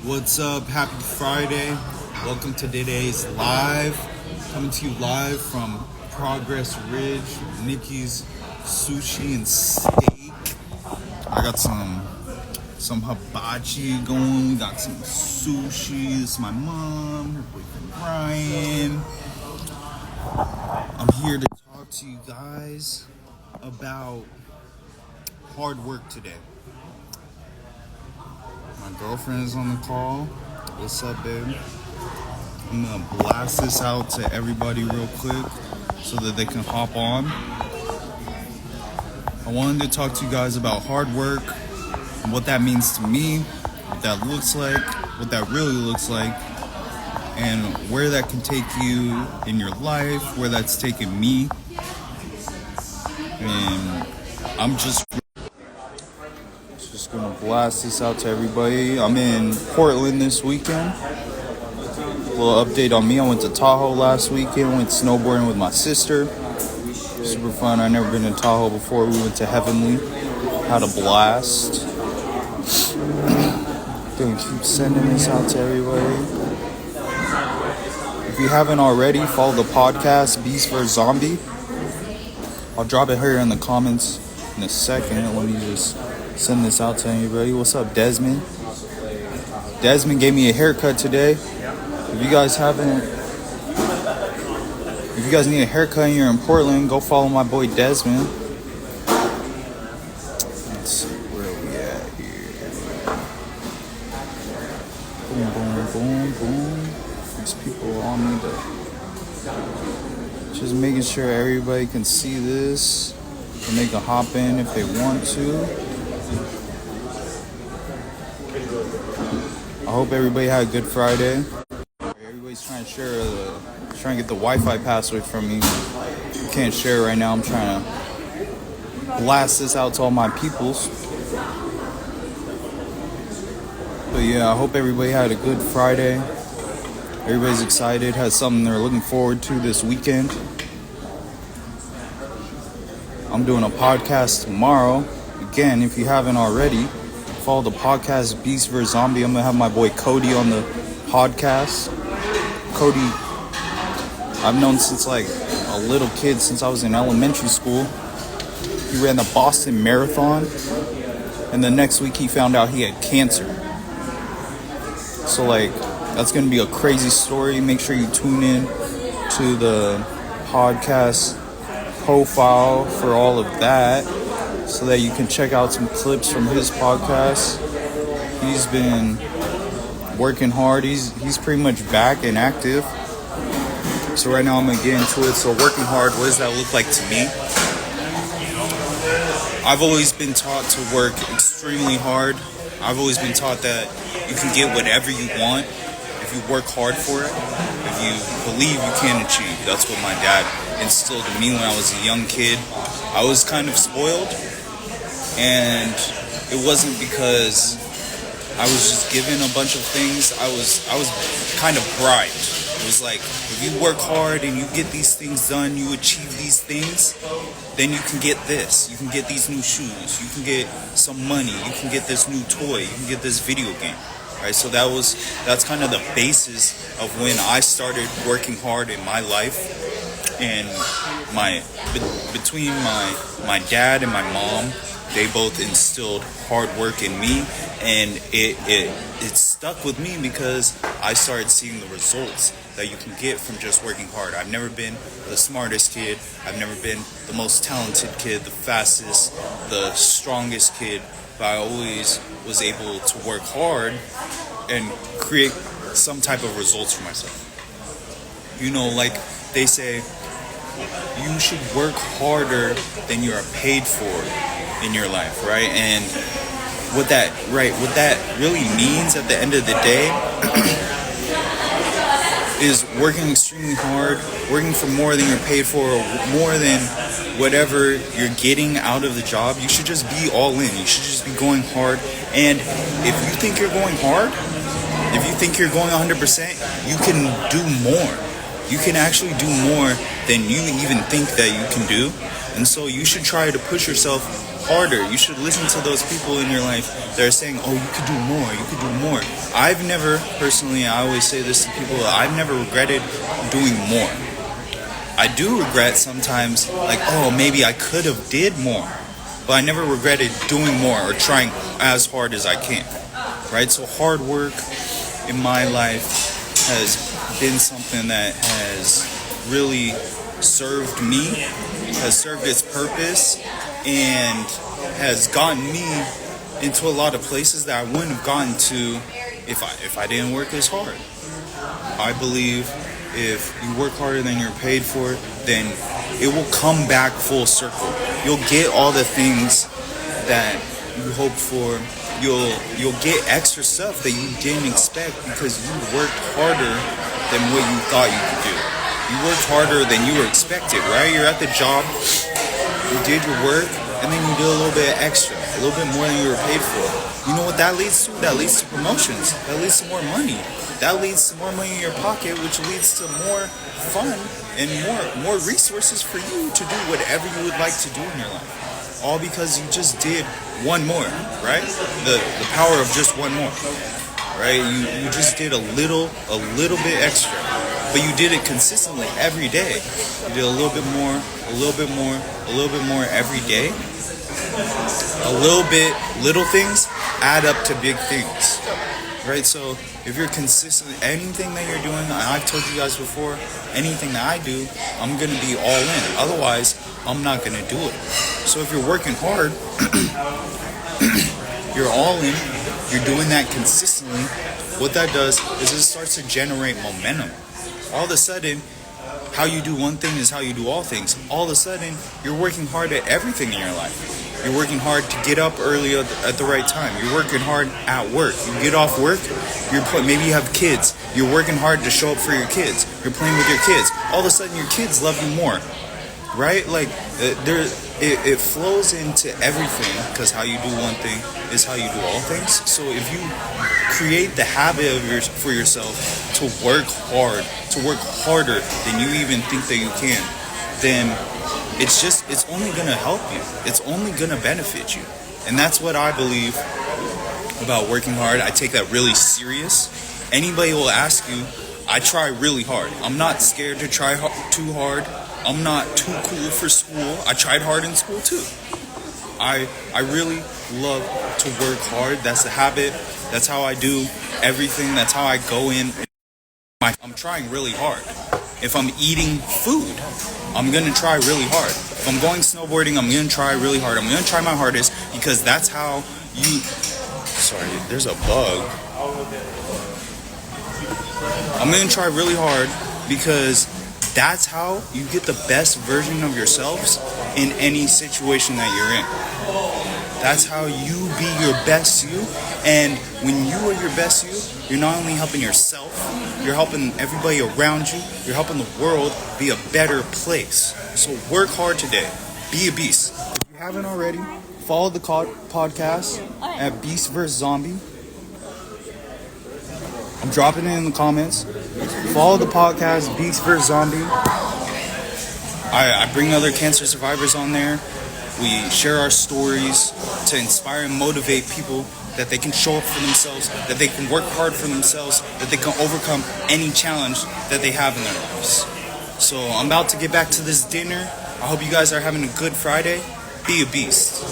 What's up? Happy Friday. Welcome to today's live. Coming to you live from Progress Ridge, Nikki's Sushi and Steak. I got some hibachi going. We got some sushi. This is my mom, her boyfriend Brian. I'm here to talk to you guys about hard work today. My girlfriend is on the call. What's up, babe? I'm gonna blast this out to everybody real quick so that they can hop on. I wanted to talk to you guys about hard work and what that means to me, what that looks like, what that really looks like, and where that can take you in your life, where that's taken me. And I'm just gonna blast this out to everybody. I'm in Portland this weekend. A little update on me. I went to Tahoe last weekend. Went snowboarding with my sister. Super fun. I've never been in Tahoe before. We went to Heavenly. Had a blast. Gonna keep sending this out to everybody. If you haven't already, follow the podcast Beast vs Zombie. I'll drop it here in the comments in a second. Let me just send this out to anybody. What's up, Desmond? Desmond gave me a haircut today. If you guys need a haircut and you're in Portland, go follow my boy Desmond. Let's see where we at here. Boom, boom, boom, boom. These people on me to just making sure everybody can see this and they can hop in if they want to. I hope everybody had a good Friday. Everybody's trying to trying to get the Wi-Fi password from me. I can't share it right now. I'm trying to blast this out to all my peoples. But yeah, I hope everybody had a good Friday. Everybody's excited, has something they're looking forward to this weekend. I'm doing a podcast tomorrow. Again, if you haven't already, follow the podcast Beast vs Zombie. I'm gonna have my boy Cody on the podcast. Cody, I've known since like a little kid, since I was in elementary school. He ran the Boston Marathon, and the next week he found out he had cancer. So like, that's gonna be a crazy story. Make sure you tune in to the podcast profile for all of that, so that you can check out some clips from his podcast. He's been working hard. He's pretty much back and active. So right now I'm gonna get into it. So working hard, what does that look like to me? I've always been taught to work extremely hard. I've always been taught that you can get whatever you want if you work hard for it. If you believe you can achieve. That's what my dad instilled in me when I was a young kid. I was kind of spoiled, and it wasn't because I was just given a bunch of things. I was kind of bribed. It was like, if you work hard and you get these things done, you achieve these things, then you can get this. You can get these new shoes. You can get some money. You can get this new toy. You can get this video game. Right? So that's kind of the basis of when I started working hard in my life. And between my dad and my mom, they both instilled hard work in me, and it stuck with me because I started seeing the results that you can get from just working hard. I've never been the smartest kid. I've never been the most talented kid, the fastest, the strongest kid, but I always was able to work hard and create some type of results for myself. You know, like they say, you should work harder than you are paid for in your life, right? And what that really means at the end of the day is working extremely hard, working for more than you're paid for, or more than whatever you're getting out of the job. You should just be all in. You should just be going hard. And if you think you're going hard, if you think you're going 100%, you can do more. You can actually do more than you even think that you can do. And so you should try to push yourself harder. You should listen to those people in your life that are saying, oh, you could do more, you could do more. I've never, personally, I always say this to people, I've never regretted doing more. I do regret sometimes, like, oh, maybe I could have did more. But I never regretted doing more or trying as hard as I can, right? So hard work in my life has been something that has really served me, has served its purpose, and has gotten me into a lot of places that I wouldn't have gotten to if I didn't work as hard. I believe if you work harder than you're paid for, then it will come back full circle. You'll get all the things that you hope for. You'll get extra stuff that you didn't expect because you worked harder than what you thought you could do. You worked harder than you were expected, right? You're at the job, you did your work, and then you did a little bit extra, a little bit more than you were paid for. You know what that leads to? That leads to promotions. That leads to more money. That leads to more money in your pocket, which leads to more fun and more resources for you to do whatever you would like to do in your life. All because you just did one more, right? The power of just one more, right? You just did a little bit extra, but you did it consistently every day. You did a little bit more, a little bit more, a little bit more every day. Little things add up to big things, right? So if you're consistent, anything that you're doing, and I've told you guys before, anything that I do, I'm going to be all in. Otherwise, I'm not going to do it. So if you're working hard, you're all in, you're doing that consistently, what that does is it starts to generate momentum. All of a sudden, how you do one thing is how you do all things. All of a sudden, you're working hard at everything in your life. You're working hard to get up early at the right time. You're working hard at work. You get off work, maybe you have kids. You're working hard to show up for your kids. You're playing with your kids. All of a sudden, your kids love you more, right? Like, it flows into everything because how you do one thing is how you do all things. So if you create the habit for yourself to work hard, to work harder than you even think that you can, then it's only going to help you. It's only going to benefit you. And that's what I believe about working hard. I take that really serious. Anybody will ask you, I try really hard. I'm not scared to try too hard. I'm not too cool for school. I tried hard in school too. I really love to work hard. That's a habit. That's how I do everything. That's how I go in. I'm trying really hard. If I'm eating food, I'm going to try really hard. If I'm going snowboarding, I'm going to try really hard. I'm going to try my hardest because that's how you... Sorry, there's a bug. I'm going to try really hard because that's how you get the best version of yourselves in any situation that you're in. That's how you be your best you. And when you are your best you, you're not only helping yourself, you're helping everybody around you, you're helping the world be a better place. So work hard today. Be a beast. If you haven't already, follow the podcast at Beast vs. Zombie. I'm dropping it in the comments. Follow the podcast, Beast vs. Zombie. I bring other cancer survivors on there. We share our stories to inspire and motivate people that they can show up for themselves, that they can work hard for themselves, that they can overcome any challenge that they have in their lives. So I'm about to get back to this dinner. I hope you guys are having a good Friday. Be a beast.